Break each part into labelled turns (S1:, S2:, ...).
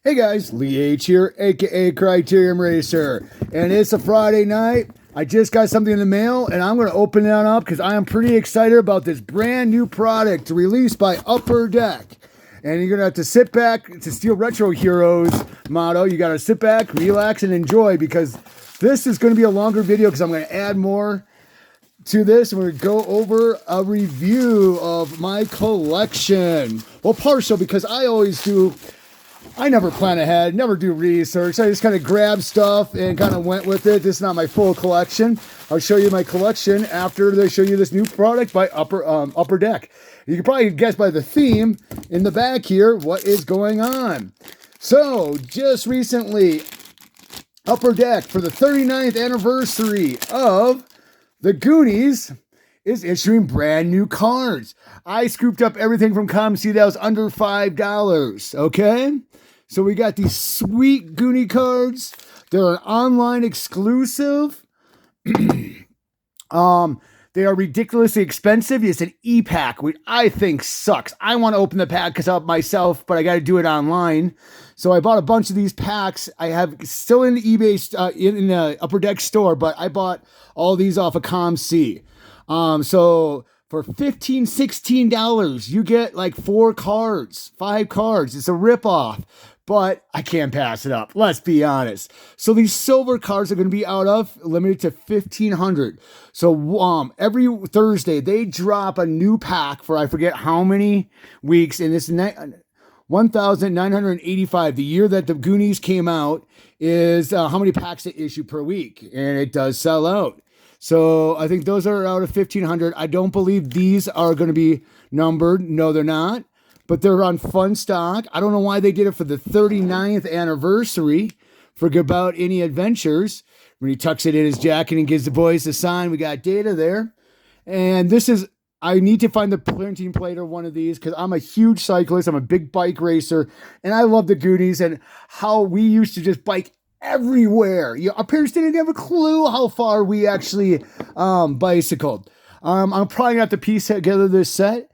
S1: Hey guys, Lee H here, aka Criterion Racer, and it's a Friday night. I just got something in the mail, and I'm going to open that up because I am pretty excited about this brand new product released by Upper Deck. And you're going to have to sit back. It's a Steel Retro Heroes motto. You got to sit back, relax, and enjoy because this is going to be a longer video because I'm going to add more to this, and we're going to go over a review of my collection. Well, partial, because I never plan ahead, never do research. I just kind of grabbed stuff and kind of went with it. This is not my full collection. I'll show you my collection after they show you this new product by Upper Deck. You can probably guess by the theme in the back here what is going on. So, just recently, Upper Deck, for the 39th anniversary of the Goonies, is issuing brand new cards. I scooped up everything from ComC that was under $5, okay? So we got these sweet Goonie cards. They're an online exclusive. They are ridiculously expensive. It's an e-pack, which I think sucks. I want to open the pack up myself, but I got to do it online. So I bought a bunch of these packs. I have still in the eBay, in the Upper Deck store, but I bought all these off of ComC. So for $15, $16, you get like 5 cards. It's a ripoff, but I can't pass it up. Let's be honest. So these silver cards are going to be out of limited to 1,500. So every Thursday they drop a new pack for I forget how many weeks. In this 1,985, the year that the Goonies came out, is how many packs they issue per week, and it does sell out. So I think those are out of 1,500. I don't believe these are going to be numbered. No, they're not. But they're on fun stock. I don't know why they did it for the 39th anniversary for About Any Adventures. When he tucks it in his jacket and gives the boys the sign, we got Data there. And this is, I need to find the printing plate of one of these because I'm a huge cyclist. I'm a big bike racer. And I love the Goonies and how we used to just bike everywhere. Our parents didn't have a clue how far we actually bicycled. I'm probably going to have to piece together this set.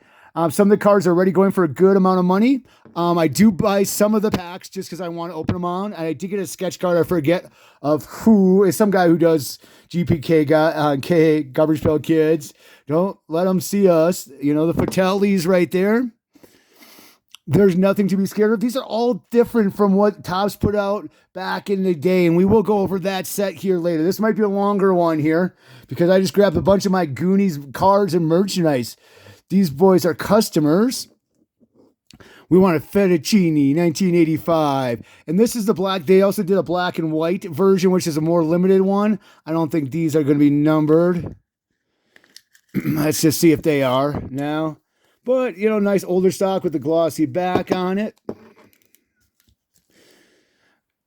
S1: Some of the cards are already going for a good amount of money. I do buy some of the packs just because I want to open them on. And I did get a sketch card. I forget of who is some guy who does GPK Garbage Pail Kids. Don't let them see us. You know, the Fratellis right there. There's nothing to be scared of. These are all different from what Topps put out back in the day, and we will go over that set here later. This might be a longer one here because I just grabbed a bunch of my Goonies cards and merchandise. These boys are customers. We want a Fettuccine 1985, and this is the black. They also did a black and white version, which is a more limited one. I don't think these are going to be numbered. Let's just see if they are now. But, you know, nice older stock with the glossy back on it.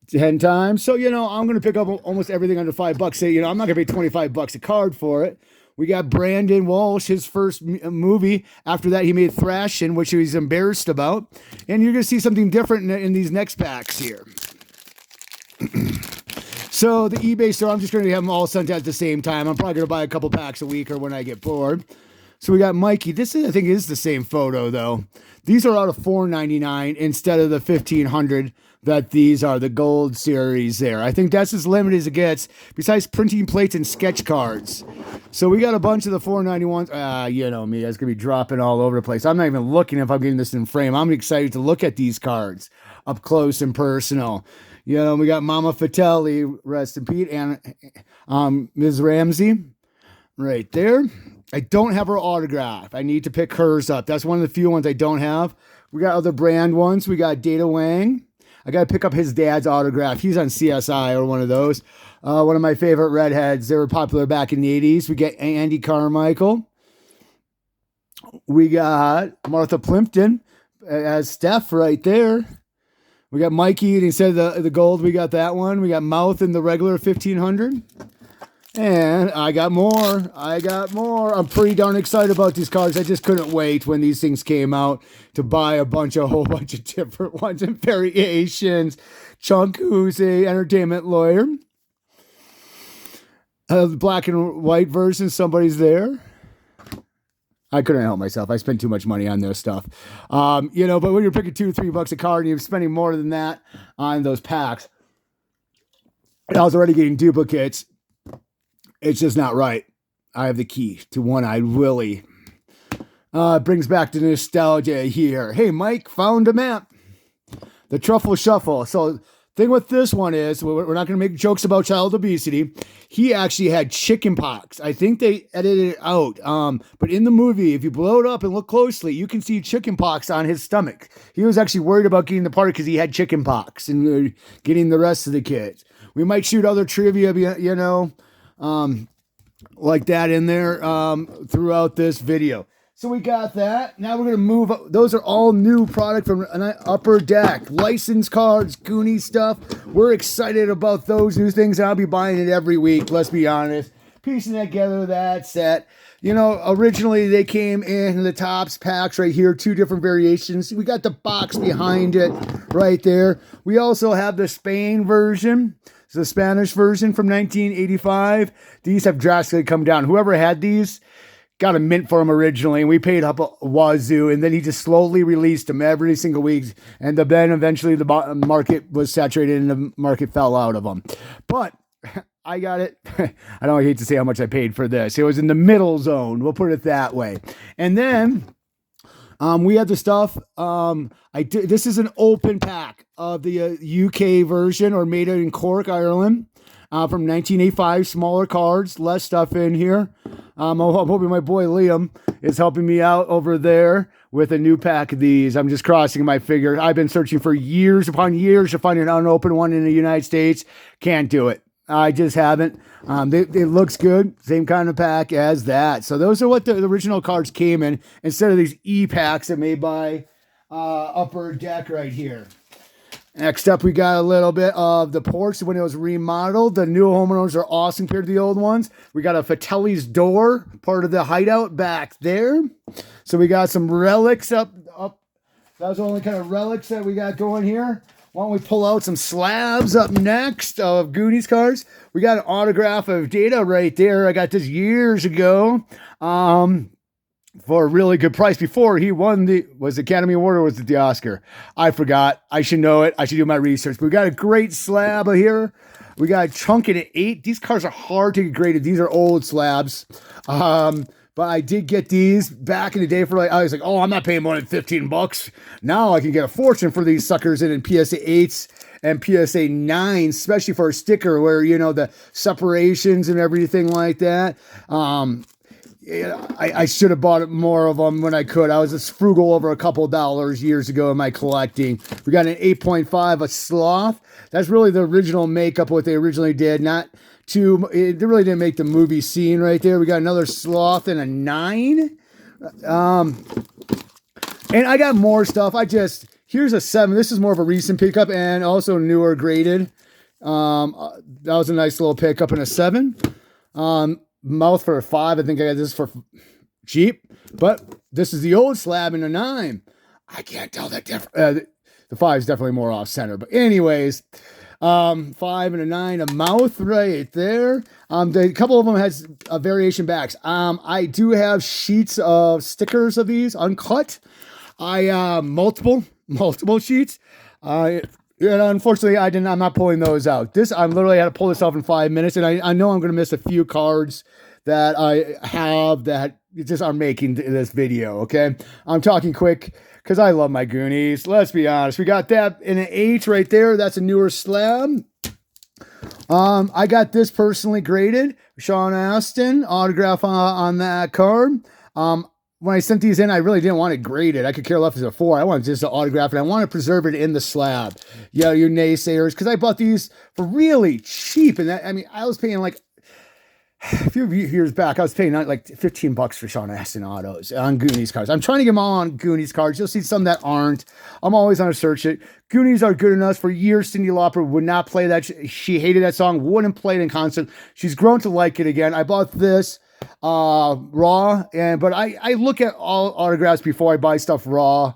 S1: 10 times. So, you know, I'm going to pick up almost everything under $5. Say, you know, I'm not going to pay $25 a card for it. We got Brandon Walsh, his first movie. After that, he made Thrashin', which he was embarrassed about. And you're going to see something different in these next packs here. So, the eBay store, I'm just going to have them all sent out at the same time. I'm probably going to buy a couple packs a week or when I get bored. So we got Mikey. This is, I think, is the same photo though. These are out of $4.99 instead of the $1,500 that these are, the gold series there. I think that's as limited as it gets, besides printing plates and sketch cards. So we got a bunch of the $4.91s. You know me, that's gonna be dropping all over the place. I'm not even looking if I'm getting this in frame. I'm excited to look at these cards up close and personal. You know, we got Mama Fratelli, rest in peace, and Ms. Ramsey right there. I don't have her autograph. I need to pick hers up. That's one of the few ones I don't have. We got other brand ones. We got Data Wang. I got to pick up his dad's autograph. He's on CSI or one of those. One of my favorite redheads. They were popular back in the 80s. We got Andy Carmichael. We got Martha Plimpton as Steph right there. We got Mikey, and instead of the gold, we got that one. We got Mouth in the regular 1,500. And I got more. I'm pretty darn excited about these cards. I just couldn't wait when these things came out to buy a whole bunch of different ones and variations. Chunk, who's a entertainment lawyer. Black and white version, somebody's there. I couldn't help myself. I spent too much money on this stuff. But when you're picking $2-3 a card and you're spending more than that on those packs, and I was already getting duplicates, it's just not right. I have the key to One-Eyed Willie. Brings back the nostalgia here. Hey, Mike, found a map. The Truffle Shuffle. So thing with this one is, we're not going to make jokes about child obesity. He actually had chicken pox. I think they edited it out. But in the movie, if you blow it up and look closely, you can see chicken pox on his stomach. He was actually worried about getting the party because he had chicken pox and getting the rest of the kids. We might shoot other trivia, like that in there throughout this video. So we got that. Now we're going to move up. Those are all new product from Upper Deck. Licensed cards, Goonies stuff. We're excited about those new things. I'll be buying it every week, let's be honest. Piecing together that set. Originally they came in the Topps packs right here, 2 different variations. We got the box behind it right there. We also have the Spain version. It's the Spanish version from 1985. These have drastically come down. Whoever had these got a mint for him originally, and we paid up a wazoo, and then he just slowly released them every single week, and then eventually the market was saturated and the market fell out of them. But I got it. I don't hate to say how much I paid for this. It was in the middle zone. We'll put it that way. And then we had the stuff. This is an open pack of the UK version, or made in Cork, Ireland. From 1985, smaller cards, less stuff in here. I'm hoping my boy Liam is helping me out over there with a new pack of these. I'm just crossing my fingers. I've been searching for years upon years to find an unopened one in the United States. Can't do it. I just haven't. It looks good. Same kind of pack as that. So those are what the original cards came in, instead of these E-packs that made by Upper Deck right here. Next up, we got a little bit of the porch when it was remodeled. The new homeowners are awesome compared to the old ones. We got a Fratelli's door, part of the hideout back there. So we got some relics up. That was the only kind of relics that we got going here. Why don't we pull out some slabs up next of Goonies cards? We got an autograph of Data right there. I got this years ago. For a really good price before he won was the Academy Award or was it the Oscar? I forgot. I should know it. I should do my research. But we got a great slab here. We got a chunk in at 8. These cards are hard to get graded. These are old slabs. But I did get these back in the day for I was like, oh, I'm not paying more than $15. Now I can get a fortune for these suckers in PSA 8s and PSA 9s, especially for a sticker where, the separations and everything like that. I should have bought more of them when I could. I was just frugal over a couple dollars years ago in my collecting. We got an 8.5, a sloth. That's really the original makeup, what they originally did. It really didn't make the movie scene right there. We got another sloth and a 9. And I got more stuff. Here's a 7. This is more of a recent pickup and also newer graded. That was a nice little pickup and a 7. Mouth for a 5. I think I got this for cheap, but this is the old slab and a 9. I can't tell that difference. The 5 is definitely more off center, but anyways, 5 and a 9, a mouth right there. A couple of them has variation backs. I do have sheets of stickers of these uncut. Multiple sheets. Unfortunately, I'm not pulling those out. I literally had to pull this off in 5 minutes, and I know I'm going to miss a few cards that I have that just are making this video, okay? I'm talking quick because I love my Goonies. Let's be honest. We got that in an 8 right there. That's a newer slab. I got this personally graded. Sean Astin, autograph on that card. When I sent these in, I really didn't want it graded. I could care less if it's a 4. I wanted just to autograph it. I want to preserve it in the slab. Yeah, you naysayers, because I bought these for really cheap. And I was paying like a few years back, I was paying like $15 for Sean Astin autos on Goonies cards. I'm trying to get them all on Goonies cards. You'll see some that aren't. I'm always on a search it. Goonies are good enough. For years, Cyndi Lauper would not play that. She hated that song, wouldn't play it in concert. She's grown to like it again. I bought this raw, but I look at all autographs before I buy stuff raw,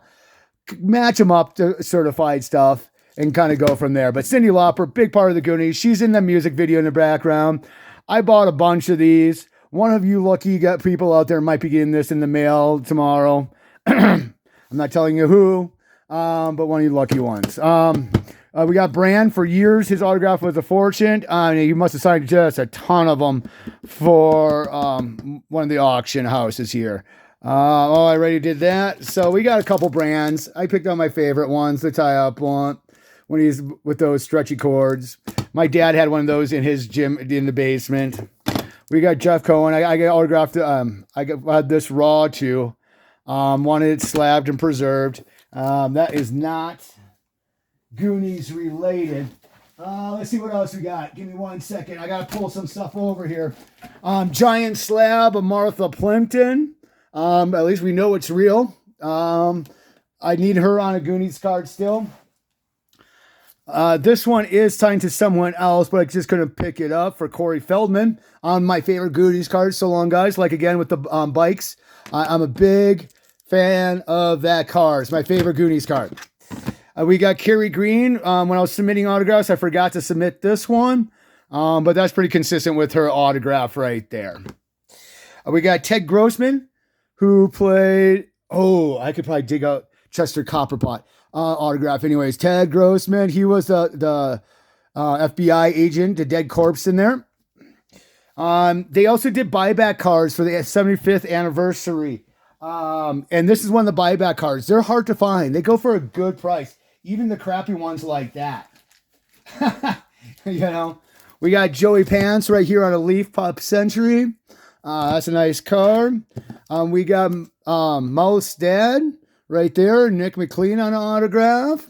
S1: match them up to certified stuff, and kind of go from there. But Cyndi Lauper, big part of the Goonies. She's in the music video in the background. I bought a bunch of these. one of you lucky people out there might be getting this in the mail tomorrow. I'm not telling you who, but one of you lucky ones. We got Brand for years. His autograph was a fortune. He must have signed just a ton of them for one of the auction houses here. I already did that. So we got a couple Brands. I picked out my favorite ones, the tie-up one, when he's with those stretchy cords. My dad had one of those in his gym in the basement. We got Jeff Cohen. I got autographed. I had this raw too. Wanted it slabbed and preserved. That is not Goonies related. Let's see what else we got. Give me 1 second. I got to pull some stuff over here. Giant slab of Martha Plimpton. At least we know it's real. I need her on a Goonies card still. This one is signed to someone else, but I just couldn't pick it up for Corey Feldman on my favorite Goonies card. So long, guys. Like again with the bikes. I'm a big fan of that card. It's my favorite Goonies card. We got Carrie Green. When I was submitting autographs, I forgot to submit this one. But that's pretty consistent with her autograph right there. We got Ted Grossman, who played... Oh, I could probably dig out Chester Copperpot autograph. Anyways, Ted Grossman, he was the FBI agent, the dead corpse in there. They also did buyback cards for the 75th anniversary. And this is one of the buyback cards. They're hard to find. They go for a good price. Even the crappy ones like that. You know, we got Joey Pants right here on a Leaf Pop Century. That's a nice card. We got Mouse Dad right there. Nick McLean on an autograph.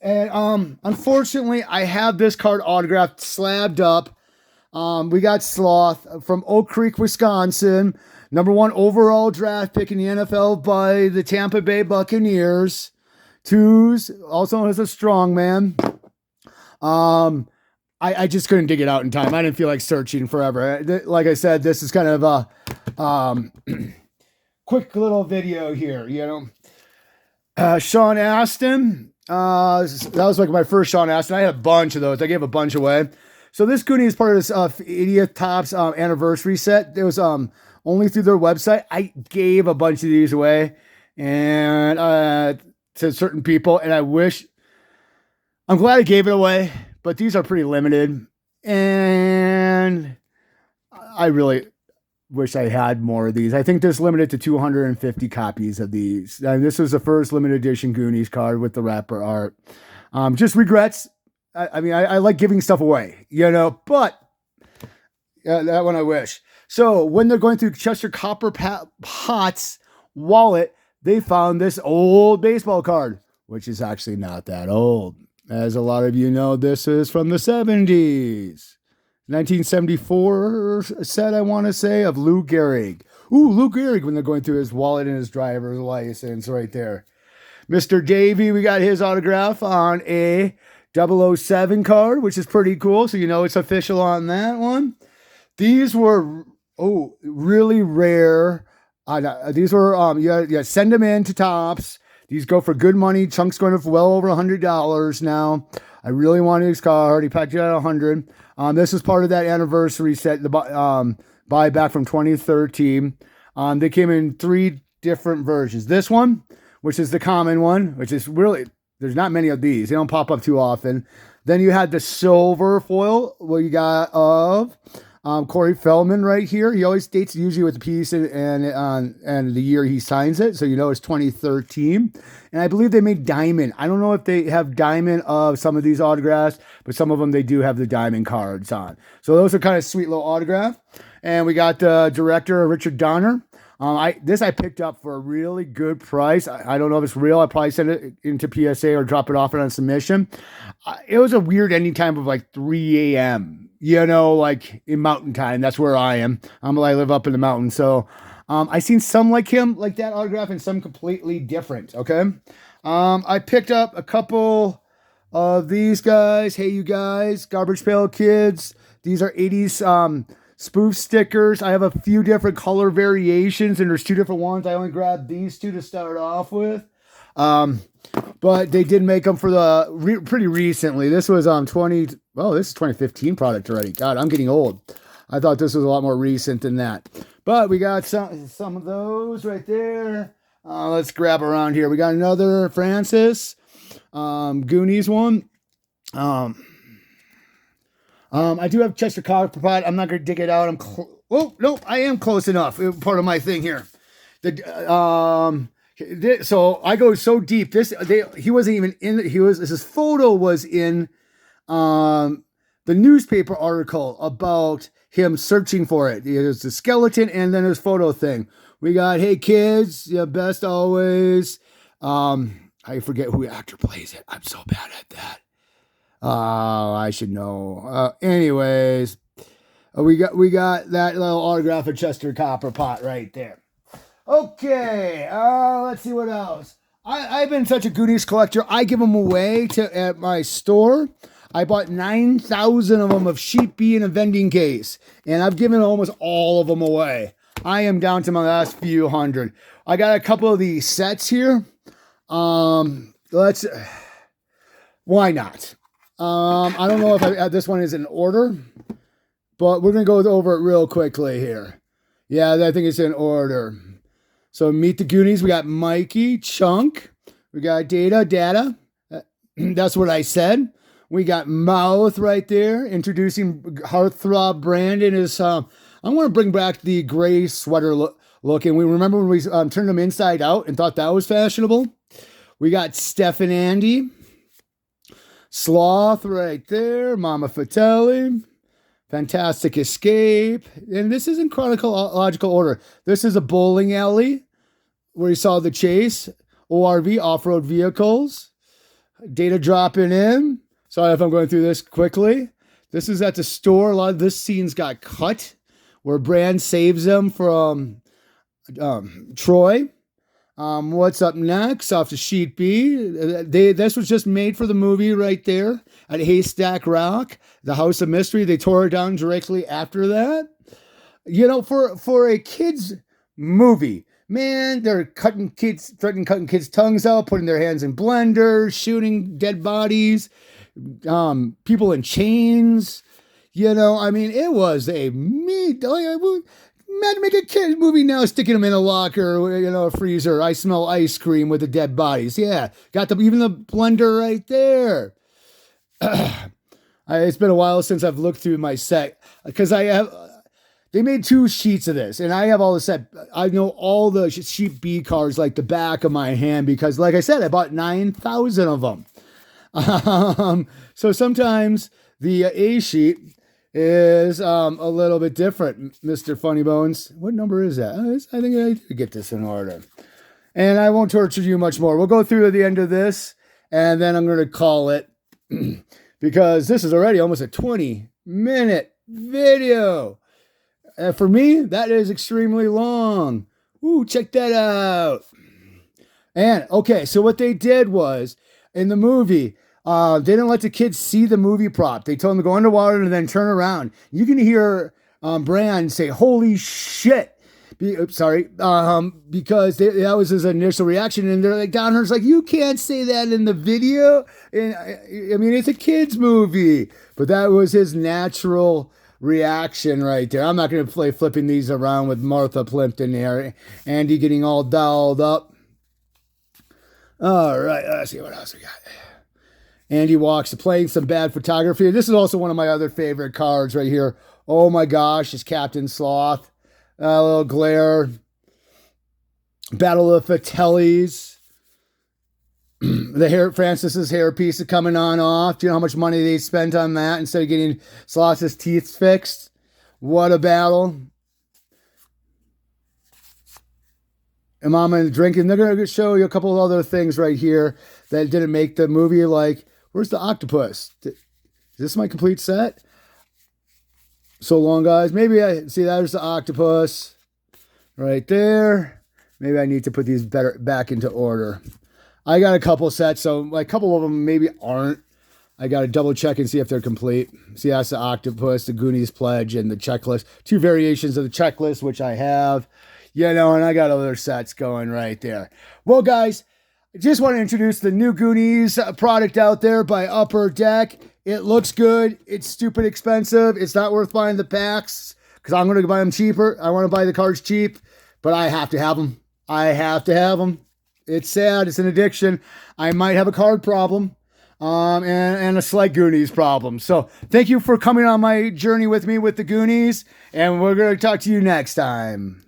S1: And unfortunately, I have this card autographed, slabbed up. We got Sloth from Oak Creek, Wisconsin. #1 overall draft pick in the NFL by the Tampa Bay Buccaneers. Twos, also known as a strongman. I just couldn't dig it out in time. I didn't feel like searching forever. Like I said, this is kind of a quick little video here, you know. Sean Astin. That was like my first Sean Astin. I had a bunch of those. I gave a bunch away. So this Goonie is part of this 80th Topps anniversary set. It was only through their website. I gave a bunch of these away and to certain people, and I'm glad I gave it away, but these are pretty limited, and I really wish I had more of these. I think this limited to 250 copies of these. And this was the first limited edition Goonies card with the wrapper art. Just regrets. I mean, I like giving stuff away, you know, but that one I wish. So when they're going through Chester Copperpot's wallet, they found this old baseball card, which is actually not that old. As a lot of you know, this is from the 70s. 1974 set, I want to say, of Lou Gehrig. Ooh, Lou Gehrig when they're going through his wallet and his driver's license right there. Mr. Davey, we got his autograph on a 007 card, which is pretty cool. So you know it's official on that one. These were, really rare. These were, you send them in to Topps. These go for good money. Chunk's going for well over $100 now. I really wanted his card. He packed it at $100. This is part of that anniversary set, the buyback from 2013. They came in 3 different versions. This one, which is the common one, which is really, there's not many of these. They don't pop up too often. Then you had the silver foil, what you got of Corey Feldman right here. He always dates usually with the piece and the year he signs it. So you know it's 2013. And I believe they made diamond. I don't know if they have diamond of some of these autographs, but some of them they do have the diamond cards on. So those are kind of sweet little autograph. And we got the director, Richard Donner. This I picked up for a really good price. I don't know if it's real. I probably send it into PSA or drop it off on submission. It was a weird ending time of like 3 a.m., you know, like in mountain time. That's where I am. I live up in the mountains. So I seen some like him, like that autograph, and some completely different, okay? I picked up a couple of these guys. Hey, you guys, Garbage Pail Kids. These are 80s spoof stickers. I have a few different color variations, and there's 2 different ones. I only grabbed these 2 to start off with. But they did make them for the pretty recently. This was this is 2015 product already. God, I'm getting old. I thought this was a lot more recent than that. But we got some of those right there. Let's grab around here. We got another Francis Goonies one. I do have Chester Copperpot. I'm not going to dig it out. Oh, no, I am close enough. Part of my thing here. So I go so deep. He wasn't even in. His photo was in the newspaper article about him searching for it. There's the skeleton and then his photo thing. We got, hey kids, best always. I forget who actor plays it. I'm so bad at that. I should know. Anyways, we got that little autograph of Chester Copperpot right there. Okay, let's see what else. I've been such a Goonies collector. I give them away at my store. I bought 9,000 of them of Sheet B in a vending case, and I've given almost all of them away. I am down to my last few hundred. I got a couple of these sets here. Why not? I don't know if this one is in order, but we're going to go over it real quickly here. Yeah, I think it's in order. So Meet the Goonies. We got Mikey, Chunk. We got Data. That's what I said. We got Mouth right there, introducing Heartthrob Brandon. I want to bring back the gray sweater look. And we remember when we turned them inside out and thought that was fashionable. We got Steph and Andy. Sloth right there. Mama Fratelli. Fantastic Escape. And this is in chronological order. This is a bowling alley where you saw the chase. ORV, off-road vehicles. Data dropping in. Sorry if I'm going through this quickly. This is at the store. A lot of this scene's got cut where Brand saves them from Troy. What's up next? Off to Sheet B. This was just made for the movie right there at Haystack Rock, the House of Mystery. They tore it down directly after that. For a kids movie, man, they're threatening cutting kids' tongues out, putting their hands in blenders, shooting dead bodies, people in chains. It was a imagine make a kid movie now, sticking them in a locker, a freezer. I smell ice cream with the dead bodies. Yeah, got even the blender right there. It's been a while since I've looked through my set because they made 2 sheets of this, and I have all the set. I know all the Sheet B cards like the back of my hand because, like I said, I bought 9,000 of them. So sometimes the A sheet is a little bit different, Mr. Funny Bones. What number is that? I think I did get this in order. And I won't torture you much more. We'll go through to the end of this, and then I'm going to call it because this is already almost a 20-minute video. And for me, that is extremely long. Ooh, check that out. And, okay, so what they did was, in the movie, they didn't let the kids see the movie prop. They told them to go underwater and then turn around. You can hear Brand say, "Holy shit." Because that was his initial reaction. And they're like, Downhurst's like, you can't say that in the video. And it's a kid's movie. But that was his natural reaction right there. I'm not going to play flipping these around with Martha Plimpton there. Andy getting all dolled up. All right, let's see what else we got. Andy walks, playing some bad photography. This is also one of my other favorite cards right here. Oh my gosh, it's Captain Sloth. A little glare. Battle of Fratellis. Francis's hairpiece is coming on off. Do you know how much money they spent on that instead of getting Sloth's teeth fixed? What a battle. And Mama drinking. They're going to show you a couple of other things right here that didn't make the movie. Like, where's the octopus? Is this my complete set? So long, guys. Maybe there's the octopus right there. Maybe I need to put these better back into order. I got a couple sets, so a couple of them maybe aren't. I got to double check and see if they're complete. See, that's the octopus, the Goonies pledge, and the checklist. 2 variations of the checklist, which I have. And I got other sets going right there. Well, guys, I just want to introduce the new Goonies product out there by Upper Deck. It looks good. It's stupid expensive. It's not worth buying the packs. because I'm going to buy them cheaper. I want to buy the cards cheap, but I have to have them. I have to have them. It's sad. It's an addiction. I might have a card problem. And a slight Goonies problem. So thank you for coming on my journey with me with the Goonies, and we're going to talk to you next time.